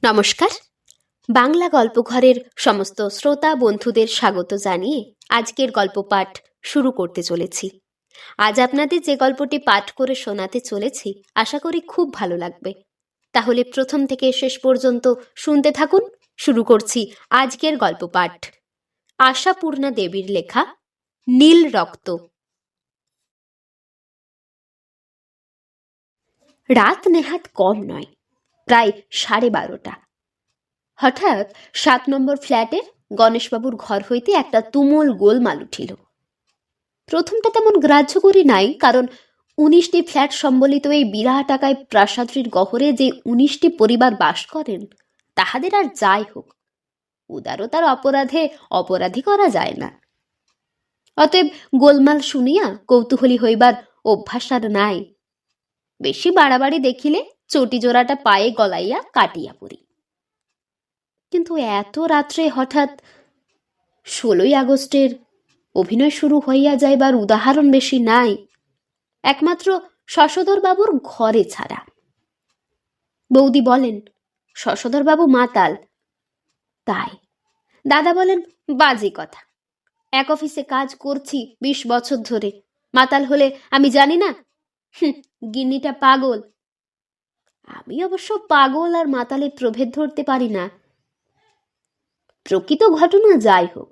নমস্কার। বাংলা গল্পঘরের সমস্ত শ্রোতা বন্ধুদের স্বাগত জানিয়ে আজকের গল্প পাঠ শুরু করতে চলেছি। আজ আপনাদের যে গল্পটি পাঠ করে শোনাতে চলেছি আশা করি খুব ভালো লাগবে। তাহলে প্রথম থেকে শেষ পর্যন্ত শুনতে থাকুন। শুরু করছি আজকের গল্প পাঠ। আশাপূর্ণা দেবীর লেখা নীল রক্ত। রাত নেহাত কম নয়, প্রায় 12:30। হঠাৎ 7 নম্বর ফ্ল্যাটের গণেশবাবুর ঘর হইতে একটা তুমুল গোলমাল উঠিল। প্রথমটা তেমন গ্রাহ্য করি নাই, কারণ 19টি ফ্ল্যাট সম্বলিত এই বিরাট আকায় প্রাসাদটির গহরে যে 19টি পরিবার বাস করেন, তাহাদের আর যাই হোক, উদারতার অপরাধে অপরাধী করা যায় না। অতএব গোলমাল শুনিয়া কৌতূহলী হইবার অভ্যাস আর নাই। বেশি বাড়াবাড়ি দেখিলে চটি জোড়াটা পায়ে গলাইয়া কাটিয়া পড়ি। কিন্তু এত রাত্রে হঠাৎ 16ই আগস্টের অভিনয় শুরু হইয়া যাইবার উদাহরণ বেশি নাই, একমাত্র শশধর বাবুর ঘরে ছাড়া। বৌদি বলেন শশধর বাবু মাতাল। তাই দাদা বলেন বাজে কথা, এক অফিসে কাজ করছি 20 বছর ধরে, মাতাল হলে আমি জানি না? গিন্নিটা পাগল। আমি অবশ্য পাগল আর মাতালের প্রভেদ ধরতে পারি না। প্রকৃত ঘটনা যাই হোক,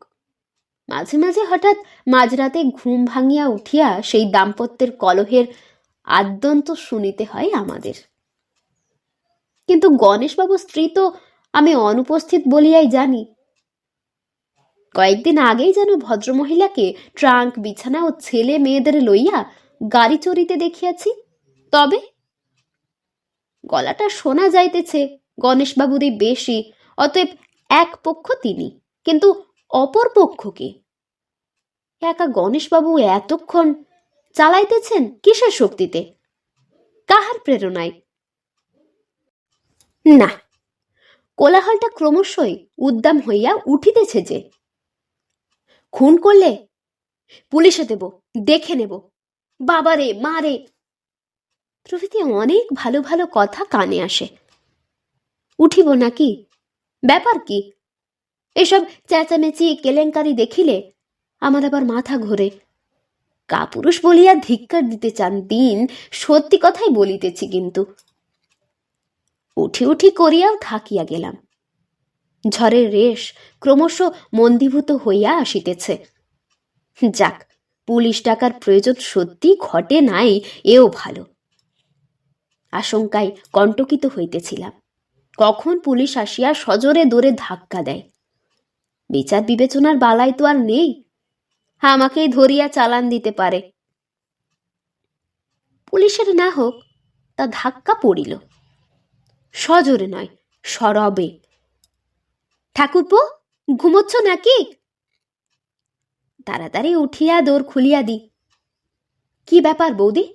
মাঝে মাঝে হঠাৎ মাঝরাতে ঘুম ভাঙিয়া উঠিয়া সেই দাম্পত্যের কলহের আদ্যন্ত শুনিতে হয় আমাদের। কিন্তু গণেশবাবু স্ত্রী তো আমি অনুপস্থিত বলিয়াই জানি। কয়েকদিন আগেই যেন ভদ্রমহিলাকে ট্রাঙ্ক, বিছানা ও ছেলে মেয়েদের লইয়া গাড়ি চড়িতে দেখিয়াছি। তবে গলাটা শোনা যাইতেছে গণেশবাবুরই বেশি। অতএব এক পক্ষ তিনি, কিন্তু অপর পক্ষ কে? একা গণেশবাবু এতক্ষণ চালাইতেছেন কিসের শক্তিতে, কাহার প্রেরণায়? না, কোলাহলটা ক্রমশই উদ্দাম হইয়া উঠিতেছে যে। খুন করলে পুলিশে দেব, দেখে নেব, বাবারে মারে প্রভৃতি অনেক ভালো ভালো কথা কানে আসে। উঠিব নাকি? ব্যাপার কি? এসব চেঁচামেচি কেলেঙ্কারি দেখিলে আমার আবার মাথা ঘোরে। কাপুরুষ বলিয়া ধিক্কার দিতে চান দিন, সত্যি কথাই বলিতেছি। কিন্তু উঠি উঠি করিয়াও থাকিয়া গেলাম। ঝড়ের রেশ ক্রমশ মন্দীভূত হইয়া আসিতেছে। যাক, পুলিশ ডাকার প্রয়োজন সত্যি ঘটে নাই, এও ভালো। আশঙ্কায় কণ্টকিত হইতেছিলাম, কখন পুলিশ আসিয়া সজোরে দৌড়ে ধাক্কা দেয়। বিচার বিবেচনার বালাই তো আর নেই, আমাকেই ধরিয়া চালান দিতে পারে। পুলিশের না হোক, তা ধাক্কা পড়িল, সজোরে নয়, সরবে। ঠাকুরপো, ঘুমোচ্ছ নাকি? তাড়াতাড়ি উঠিয়া দৌড় খুলিয়া দি। কি ব্যাপার বৌদি?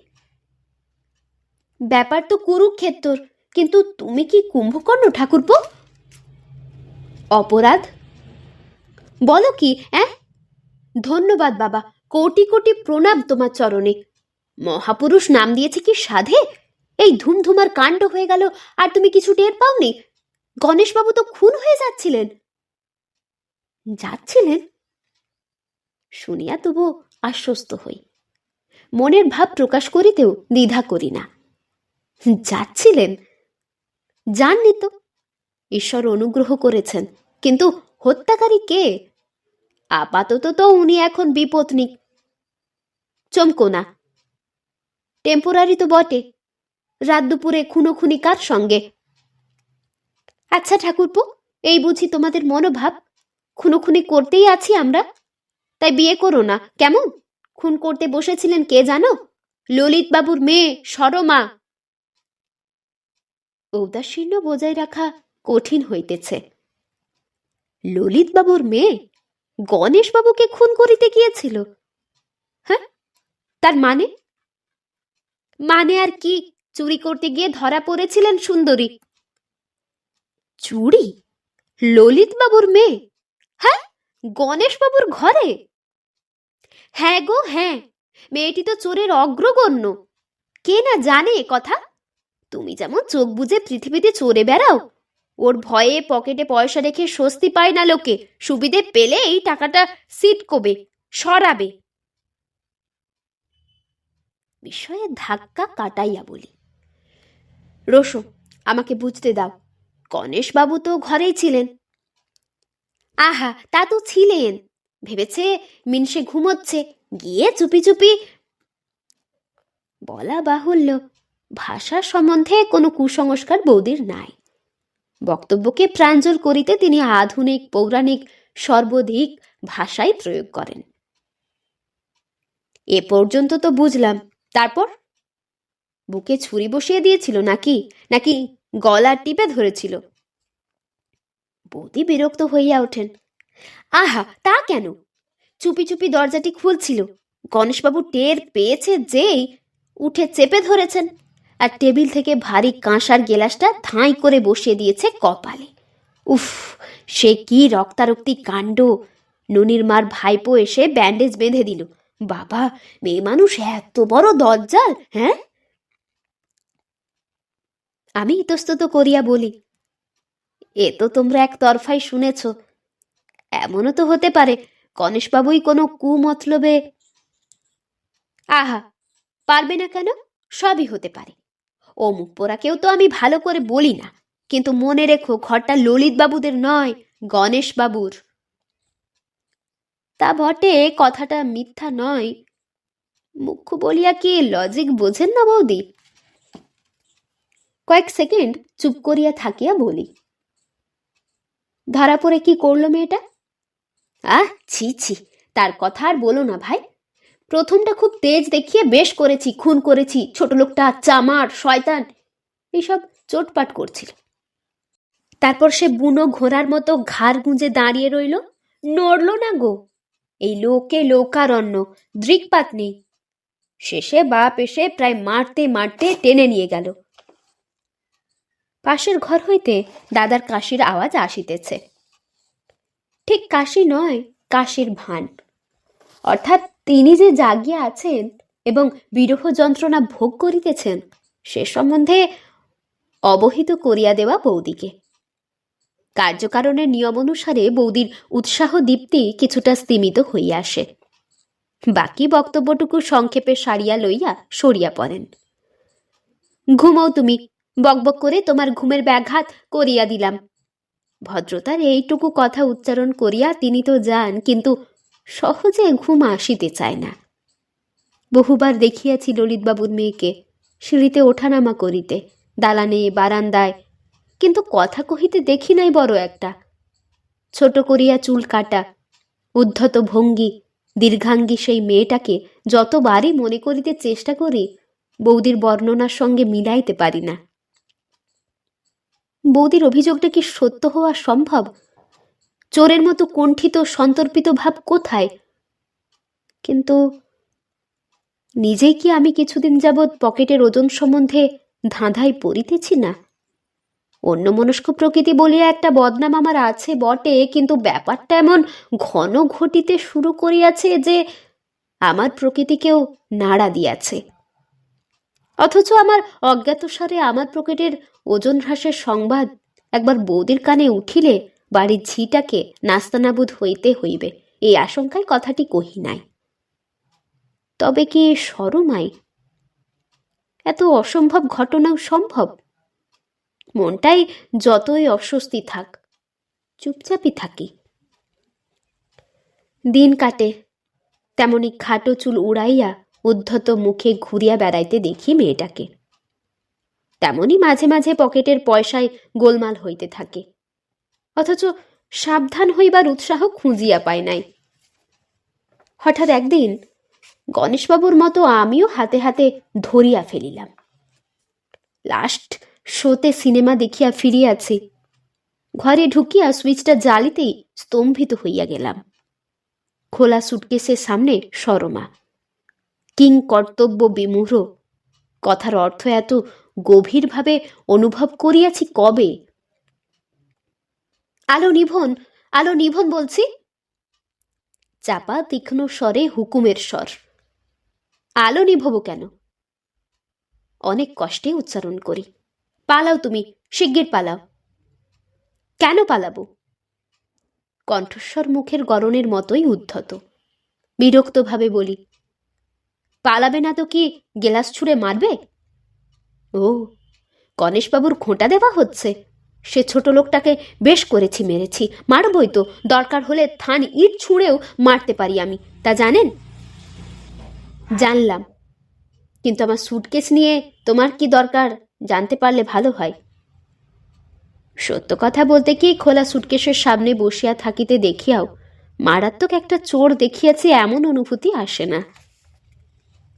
ব্যাপার তো কুরুক্ষেত্র, কিন্তু তুমি কি কুম্ভকর্ণ ঠাকুরপো? অপরাধ? বলো কি? ধন্যবাদ বাবা, কোটি কোটি প্রণাম তোমার চরণে। মহাপুরুষ নাম দিয়েছে কি সাধে? এই ধুমধুমার কাণ্ড হয়ে গেল আর তুমি কিছু টের পাওনি? গণেশবাবু তো খুন হয়ে যাচ্ছিলেন। যাচ্ছিলেন শুনিয়া তবু আশ্বস্ত হই, মনের ভাব প্রকাশ করিতেও দ্বিধা করি না। যাচ্ছিলেন? জাননি তো, ঈশ্বর অনুগ্রহ করেছেন। কিন্তু হত্যাকারী কে? আপাতত তো উনি এখন বিপত্নিক। চমকো না, টেম্পোরারি তো বটে। রাত দুপুরে খুনোখুনি কার সঙ্গে? আচ্ছা ঠাকুরপো, এই বুঝি তোমাদের মনোভাব? খুনোখুনি করতেই আছি আমরা, তাই বিয়ে করো না কেমন? খুন করতে বসেছিলেন কে জানো? ললিত বাবুর মেয়ে সরমা। ঔদাসীন্য বজায় রাখা কঠিন হইতেছে। ললিত বাবুর মেয়ে গণেশ বাবুকে খুন করিতে গিয়েছিল? হ্যাঁ, তার মানে? মানে আর কি, চুরি করতে গিয়ে ধরা পড়েছিলেন সুন্দরী। চুরি? ললিত বাবুর মেয়ে? হ্যাঁ, গণেশ বাবুর ঘরে? হ্যাঁ গো হ্যাঁ, মেয়েটি তো চোরের অগ্রগণ্য। কে না জানে এ কথা? তুমি যেমন চোখ বুজে পৃথিবীতে চড়ে বেড়াও, ওর ভয়ে পকেটে পয়সা রেখে স্বস্তি পায় না লোকে, সুবিধে পেলে এই টাকাটা সিটকোবে, সরাবে। বিষয়ে ধাক্কা কাটাইয়া বলি, রোশো, আমাকে বুঝতে দাও, গণেশবাবু তো ঘরেই ছিলেন। আহা, তা তো ছিলেন, ভেবেছে মিনসে ঘুমোচ্ছে, গিয়ে চুপি চুপি। বলা বাহুল্য, ভাষা সম্বন্ধে কোনো কুসংস্কার বৌদির নাই। বক্তব্যকে প্রাঞ্জল করিতে তিনি আধুনিক পৌরাণিক সর্বাধিক ভাষাই প্রয়োগ করেন। এ পর্যন্ত তো বুঝলাম, তারপর বুকে ছুরি বসিয়ে দিয়েছিল নাকি, নাকি গলা টিপে ধরেছিল? বৌদি বিরক্ত হইয়া ওঠেন। আহা, তা কেন? চুপি চুপি দরজাটি খুলছিল, গণেশবাবু টের পেয়েছে যেই উঠে চেপে ধরেছেন, আর টেবিল থেকে ভারী কাঁসার গেলাসটা ধাঁই করে বসিয়ে দিয়েছে কপালে। উফ, সে কি রক্তারক্তি কাণ্ড! ননির মার ভাইপো এসে ব্যান্ডেজ বেঁধে দিল। বাবা, মেয়ে মানুষ এত বড় দজ্জাল, হ্যাঁ? আমি ইতস্তত করিয়া বলি, এ তো তোমরা একতরফাই শুনেছ, এমনও তো হতে পারে গণেশবাবুই কোনো কুমতলবে। আহা, পারবে না কেন? সবই হতে পারে। ও মুখ পোড়াকেও তো আমি ভালো করে বলি না, কিন্তু মনে রেখো, ঘরটা ললিত বাবুদের নয়, গণেশ বাবুর। তা বটে, কথাটা মিথ্যা নয়। মুখ্য বলিয়া কি লজিক বোঝেন না বৌদি? কয়েক সেকেন্ড চুপ করিয়া থাকিয়া বলি, ধরা পড়ে কি করলো মেয়েটা? আহ, ছি ছি, তার কথা আর বলো না ভাই। প্রথমটা খুব তেজ দেখিয়ে বেশ করেছি, খুন করেছি, ছোট লোকটা চামার শয়তান, এইসব চোটপাট করছিল। তারপর সে বুনো ঘোড়ার মতো ঘাড় গুঁজে দাঁড়িয়ে রইল, নড়ল না গো। এই লোকে লোকারণ্য, দৃকপাত নেই। শেষে বাপ এসে প্রায় মারতে মারতে টেনে নিয়ে গেল। পাশের ঘর হইতে দাদার কাশির আওয়াজ আসিতেছে। ঠিক কাশি নয়, কাশির ভান। অর্থাৎ তিনি যে জাগিয়া আছেন এবং বিরহ যন্ত্রণা ভোগ করিতেছেন, সে সম্বন্ধে অবহিত করিয়া দেওয়া বৌদিকে। কার্যকারণের নিয়ম অনুসারে বৌদির উৎসাহ দীপ্তি কিছুটা স্তিমিত হইয়া আসে। বাকি বক্তব্যটুকু সংক্ষেপে সারিয়া লইয়া সরিয়া পড়েন। ঘুমাও তুমি, বকবক করে তোমার ঘুমের ব্যাঘাত করিয়া দিলাম। ভদ্রতার এইটুকু কথা উচ্চারণ করিয়া তিনি তো যান, কিন্তু সহজে ঘুম আসিতে চায় না। বহুবার দেখিয়াছি ললিতবাবুর মেয়েকে সিঁড়িতে ওঠানামা করিতে, দালানে বারান্দায়, কিন্তু কথা কহিতে দেখি নাই বড় একটা। ছোট করিয়া চুল কাটা, উদ্ধত ভঙ্গি, দীর্ঘাঙ্গী সেই মেয়েটাকে যতবারই মনে করিতে চেষ্টা করি, বৌদির বর্ণনার সঙ্গে মিলাইতে পারি না। বৌদির অভিযোগটা কি সত্য হওয়া সম্ভব? চোরের মতো কুণ্ঠিত সন্তর্পিত ভাব কোথায়? কিন্তু নিজেই কি আমি কিছুদিন যাবৎ পকেটের ওজন সম্বন্ধে ধাঁধায় পড়িতেছি না? অন্যমনস্ক প্রকৃতি বলিয়া একটা বদনাম আমার আছে বটে, কিন্তু ব্যাপারটা এমন ঘন ঘটিতে শুরু করিয়াছে যে আমার প্রকৃতিকেও নাড়া দিয়াছে। অথচ আমার অজ্ঞাতসারে আমার পকেটের ওজন হ্রাসের সংবাদ একবার বৌদির কানে উঠিলে বাড়ির ঝিটাকে নাস্তানাবুদ হইতে হইবে, এই আশঙ্কায় কথাটি কহি নাই। তবে কি শরমাই? এত অসম্ভব ঘটনাও সম্ভব? মনটাই যতই অস্বস্তি থাক, চুপচাপই থাকি। দিন কাটে, তেমনি খাটো চুল উড়াইয়া উদ্ধত মুখে ঘুরিয়া বেড়াইতে দেখি মেয়েটাকে। তেমনি মাঝে মাঝে পকেটের পয়সায় গোলমাল হইতে থাকে, অথচ সাবধান হইবার উৎসাহ খুঁজিয়া পাই নাই। হঠাৎ একদিন গণেশবাবুর মতো আমিও হাতে হাতে ধরিয়া ফেলিলাম। লাস্ট শোতে সিনেমা দেখিয়া ফিরিয়াছি, ঘরে ঢুকিয়া সুইচটা জ্বালিতেই স্তম্ভিত হইয়া গেলাম। খোলা সুটকেসের সামনে সরমা, কিং কর্তব্য বিমূঢ়। কথার অর্থ এত গভীরভাবে অনুভব করিয়াছি কবে? আলো নিভন, আলো নিভন বলছি। চাপা তীক্ষ্ণ স্বরে হুকুমের স্বর। আলো নিভব কেন? অনেক কষ্টে উচ্চারণ করি। পালাও তুমি, শিগগির পালাও। কেন পালাবো? কণ্ঠস্বর মুখের গড়নের মতোই উদ্ধত। বিরক্তভাবে বলি, পালাবে না তো কি গেলাস ছুঁড়ে মারবে? ও, গণেশবাবুর খোঁটা দেওয়া হচ্ছে? সে ছোট লোকটাকে বেশ করেছি মেরেছি, মারবই তো, দরকার হলে থান ইট ছুঁড়েও মারতে পারি আমি, তা জানেন? জানলাম, কিন্তু আমার সুটকেস নিয়ে তোমার কি দরকার জানতে পারলে ভালো হয়। সত্য কথা বলতে কি, খোলা সুটকেসের সামনে বসিয়া থাকিতে দেখিয়াও মারাত্মক একটা চোর দেখিয়াছি এমন অনুভূতি আসে না।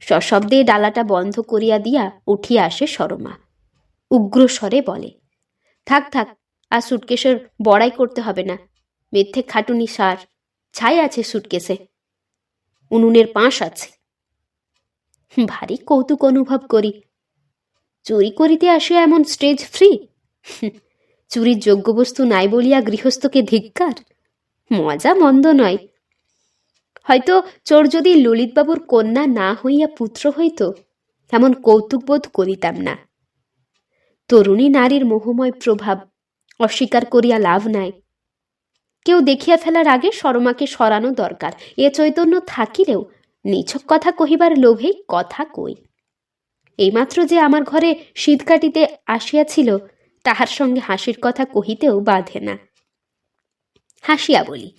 সশব্দে ডালাটা বন্ধ করিয়া দিয়া উঠিয়া আসে সরমা। উগ্র স্বরে বলে, থাক থাক, আর সুটকেসের বড়াই করতে হবে না। মিথ্যে খাটুনি সার, ছাই আছে সুটকেসে, উনুনের পাঁশ আছে। ভারী কৌতুক অনুভব করি। চুরি করিতে আসিয়া এমন স্টেজ ফ্রি? চুরির যোগ্য বস্তু নাই বলিয়া গৃহস্থকে ধিক্কার? মজা মন্দ নয়। হয়তো চোর যদি ললিতবাবুর কন্যা না হইয়া পুত্র হইত, এমন কৌতুক বোধ করিতাম না। তরুণী নারীর মোহময় প্রভাব অস্বীকার করিয়া লাভ নাই। কেউ দেখিয়া ফেলার আগে সরমাকে সরানো দরকার, এ চৈতন্য থাকিলেও নিছক কথা কহিবার লোভেই কথা কই। এইমাত্র যে আমার ঘরে শীত কাটিতে আসিয়াছিল, তাহার সঙ্গে হাসির কথা কহিতেও বাধে না। হাসিয়া বলি,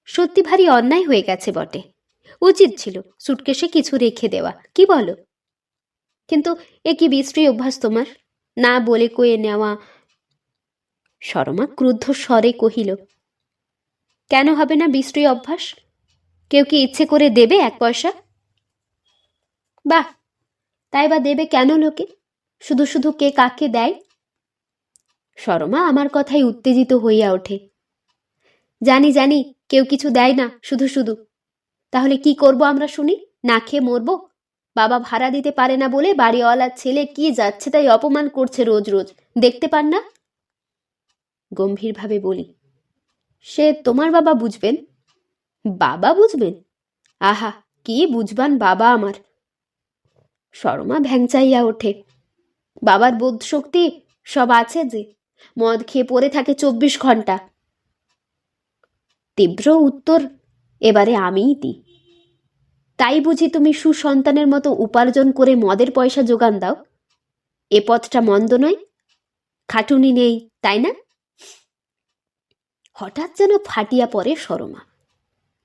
সত্যি ভারী অন্যায় হয়ে গেছে বটে, উচিত ছিল সুটকেসে কিছু রেখে দেওয়া, কি বলো? কিন্তু এ কি বিশ্রী অভ্যাস তোমার, না বলে কয়ে নেওয়া। সরমা ক্রুদ্ধ স্বরে কহিল, কেন হবে না বিশ্রী অভ্যাস? কেউ কি ইচ্ছে করে দেবে এক পয়সা? বাহ, তাই বা দেবে কেন লোকে? শুধু শুধু কে কাকে দেয়? সরমা আমার কথাই উত্তেজিত হইয়া ওঠে। জানি জানি, কেউ কিছু দেয় না শুধু শুধু। তাহলে কি করব আমরা শুনি? না খেয়ে মরবো? বাবা ভাড়া দিতে পারে না বলে বাড়িওয়ালার ছেলে কি যাচ্ছে তাই অপমান করছে রোজ রোজ, দেখতে পান না? গম্ভীরভাবে বলি, সে তোমার বাবা বুঝবেন। বাবা বুঝবেন? আহা, কি বুঝবান বাবা আমার। সরমা ভ্যাংচাইয়া ওঠে। বাবার বোধ শক্তি সব আছে যে, মদ খেয়ে পড়ে থাকে 24 ঘন্টা। তীব্র উত্তর এবারে আমিই দিই। তাই বুঝি তুমি সুসন্তানের মতো উপার্জন করে মদের পয়সা যোগান দাও? এ পথটা মন্দ নয়, খাটুনি নেই, তাই না? হঠাৎ যেন ফাটিয়া পড়ে সরমা।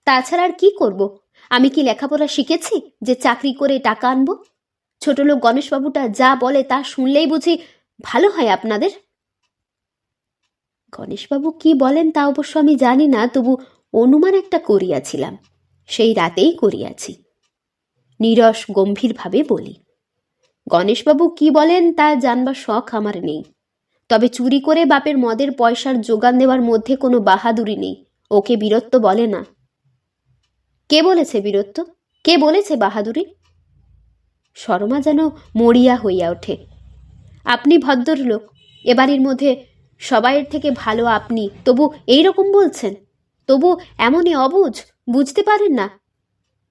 তাছাড়া আর কি করব? আমি কি লেখাপড়া শিখেছি যে চাকরি করে টাকা আনবো? ছোট লোক গণেশবাবুটা যা বলে তা শুনলেই বুঝি ভালো হয় আপনাদের? গণেশবাবু কি বলেন তা অবশ্য আমি জানি না, তবু অনুমান একটা করিয়াছিলাম, সেই রাতেই করিয়াছি। নীরস গম্ভীরভাবে বলি, গণেশবাবু কি বলেন তা জানবার শখ আমার নেই, তবে চুরি করে বাপের মদের পয়সার যোগান দেওয়ার মধ্যে কোনো বাহাদুরি নেই, ওকে বীরত্ব বলে না। কে বলেছে বীরত্ব? কে বলেছে বাহাদুরি? সরমা যেন মরিয়া হইয়া ওঠে। আপনি ভদ্রলোক, এ বাড়ির মধ্যে সবাইয়ের থেকে ভালো আপনি, তবু এই রকম বলছেন? তবু এমনই অবুঝ, বুঝতে পারেন না?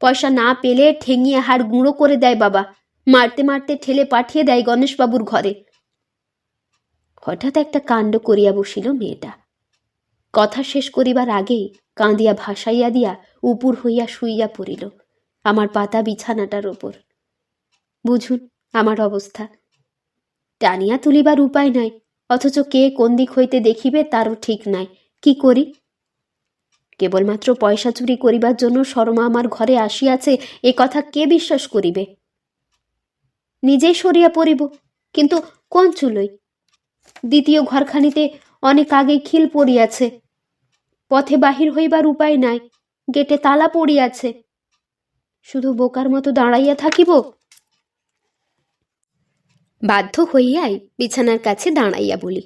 পয়সা না পেলে ঠেঙিয়ে হাড় গুঁড়ো করে দেয় বাবা, মারতে মারতে ঠেলে পাঠিয়ে দেয় গণেশবাবুর ঘরে। হঠাৎ একটা কাণ্ড করিয়া বসিল মেয়েটা। কথা শেষ করিবার আগেই কাঁদিয়া ভাসাইয়া দিয়া উপুর হইয়া শুইয়া পড়িল আমার পাতা বিছানাটার ওপর। বুঝুন আমার অবস্থা। টানিয়া তুলিবার উপায় নাই, অথচ কে কোন দিক হইতে দেখিবে তারও ঠিক নাই। কি করি? কেবলমাত্র পয়সা চুরি করিবার জন্য সরমা আমার ঘরে আসিয়াছে, এ কথা কে বিশ্বাস করিবে? নিজেই সরিয়া পড়িব, কিন্তু কোন চুলোই? দ্বিতীয় ঘরখানিতে অনেক আগেই খিল পড়িয়াছে, পথে বাহির হইবার উপায় নাই, গেটে তালা পড়িয়াছে। শুধু বোকার মতো দাঁড়াইয়া থাকিব? বাধ্য হইয়াই বিছানার কাছে দাঁড়াইয়া বলি,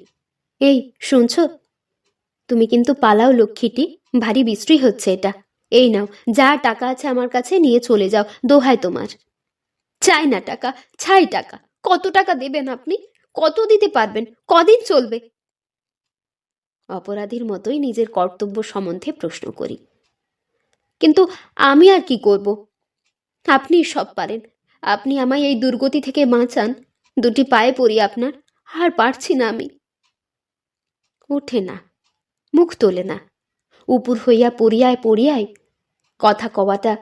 এই শুনছ? তুমি কিন্তু পালাও লক্ষ্মীটি, ভারী বিশ্রী হচ্ছে এটা। এই নাও, যা টাকা আছে আমার কাছে নিয়ে চলে যাও, দোহাই তোমার। চাই না টাকা, ছাই টাকা। কত টাকা দেবেন আপনি? কত দিতে পারবেন? কদিন চলবে? অপরাধীর মতোই নিজের কর্তব্য সম্বন্ধে প্রশ্ন করি। কিন্তু আমি আর কি করব? আপনি সব পারেন, আপনি আমায় এই দুর্গতি থেকে বাঁচান। দুটি পায়ে পড়ি আপনার, আর পারছি না আমি। ওঠে না, মুখ তোলে না, উপুর হইয়া পড়িয়ায় পড়িয়ায় কথা কওয়াটা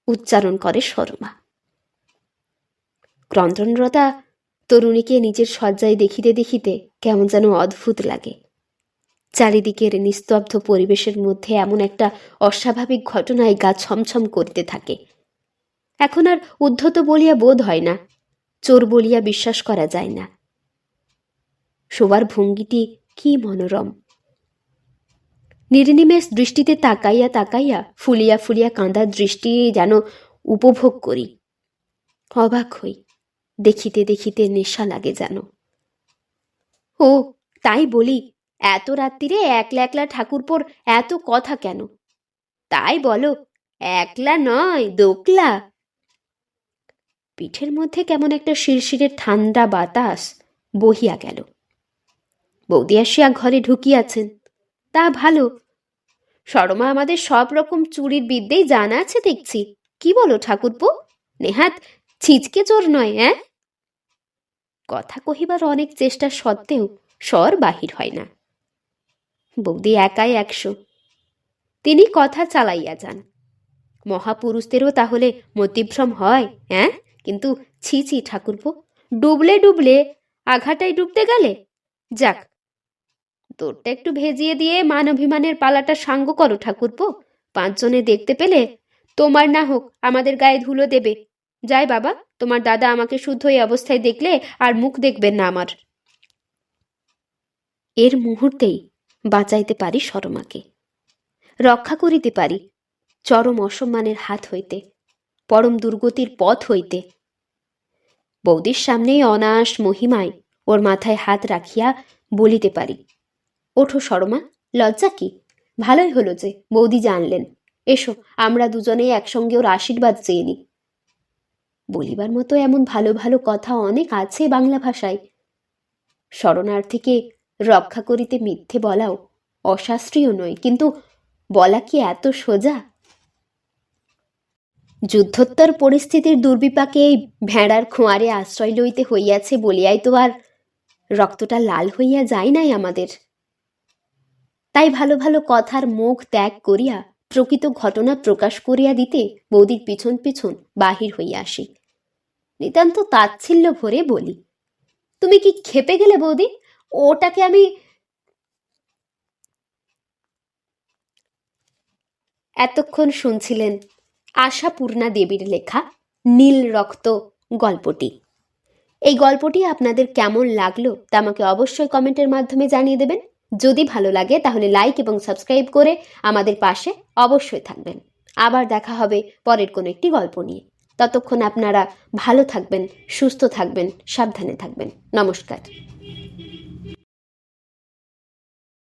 উচ্চারণ করে সরমা। ক্রন্দনরতা তরুণীকে নিজের শয্যায় দেখিতে দেখিতে কেমন যেন অদ্ভুত লাগে। চারিদিকের নিস্তব্ধ পরিবেশের মধ্যে এমন একটা অস্বাভাবিক ঘটনায় গা ছমছম করতে থাকে। এখন আর উদ্ধত বলিয়া বোধ হয় না, চোর বলিয়া বিশ্বাস করা যায় না। শোবার ভঙ্গিটি কি মনোরম! নির্নিমেষ দৃষ্টিতে তাকাইয়া তাকাইয়া ফুলিয়া ফুলিয়া কাঁদার দৃষ্টি যেন উপভোগ করি। অবাক হই, দেখিতে দেখিতে নেশা লাগে যেন। ও তাই বলি, এত রাত্রিরে একলা একলা ঠাকুরপোর এত কথা কেন? তাই বলো, একলা নয় দোকলা। পিঠের মধ্যে কেমন একটা শিরশিরের ঠান্ডা বাতাস বহিয়া গেল। বৌদি আসিয়া ঘরে ঢুকিয়াছেন, তা ভালো। সরমা আমাদের সব রকম চুরির বিদ্যেই জানা আছে দেখছি। কি বলো ঠাকুরপো, নেহাত ছিচকে চোর নয়? কথা কহিবার অনেক চেষ্টা সত্ত্বেও স্বর বাহির হয় না। বৌদি একাই 100, তিনি কথা চালাইয়া যান। মহাপুরুষদেরও তাহলে মতিভ্রম হয়? কিন্তু ছি ছি ঠাকুরপো, ডুবলে ডুবলে আঘাটাই ডুবতে গেলে। যাক, তোরটা একটু ভেজিয়ে দিয়ে মান অভিমানের পালাটা সাঙ্গ করো ঠাকুরপো। 5 জনে দেখতে পেলে তোমার না হোক আমাদের গায়ে ধুলো দেবে। যাই বাবা, তোমার দাদা আমাকে শুদ্ধ এই অবস্থায় দেখলে আর মুখ দেখবেন না আমার। এর মুহূর্তেই বাঁচাইতে পারি সরমাকে, রক্ষা করিতে পারি চরম অসম্মানের হাত হইতে, পরম দুর্গতির পথ হইতে। বৌদির সামনেই অনায়াস মহিমায় ওর মাথায় হাত রাখিয়া বলিতে পারি, ওঠো সরমা, লজ্জা কি? ভালোই হলো যে বৌদি জানলেন। এসো, আমরা দুজনেই একসঙ্গে ওর আশীর্বাদ চেয়ে নিই। বলিবার মতো এমন ভালো ভালো কথা অনেক আছে বাংলা ভাষায়। শরণার্থীকে রক্ষা করিতে মিথ্যে বলাও অশাস্ত্রীয় নয়, কিন্তু বলা কি এত সোজা? যুদ্ধোত্তর পরিস্থিতির দুর্বিপাকে এই ভেড়ার খোঁয়ারে আশ্রয় লইতে হইয়াছে বলিয়াই তো আর রক্তটা লাল হইয়া যায় নাই আমাদের। তাই ভালো ভালো কথার মুখ ত্যাগ করিয়া প্রকৃত ঘটনা প্রকাশ করিয়া দিতে বৌদির পিছন পিছন বাহির হইয়া আসি। নিতান্ত তাচ্ছিল্য ভরে বলি, তুমি কি খেপে গেলে বৌদি? ওটাকে আমি... এতক্ষণ শুনছিলেন আশাপূর্ণা দেবীর লেখা নীল রক্ত গল্পটি। এই গল্পটি আপনাদের কেমন লাগলো তা আমাকে অবশ্যই কমেন্টের মাধ্যমে জানিয়ে দেবেন। যদি ভালো লাগে তাহলে লাইক এবং সাবস্ক্রাইব করে আমাদের পাশে অবশ্যই থাকবেন। আবার দেখা হবে পরের কোনো একটি গল্প নিয়ে। ততক্ষণ আপনারা ভালো থাকবেন, সুস্থ থাকবেন, সাবধানে থাকবেন। নমস্কার।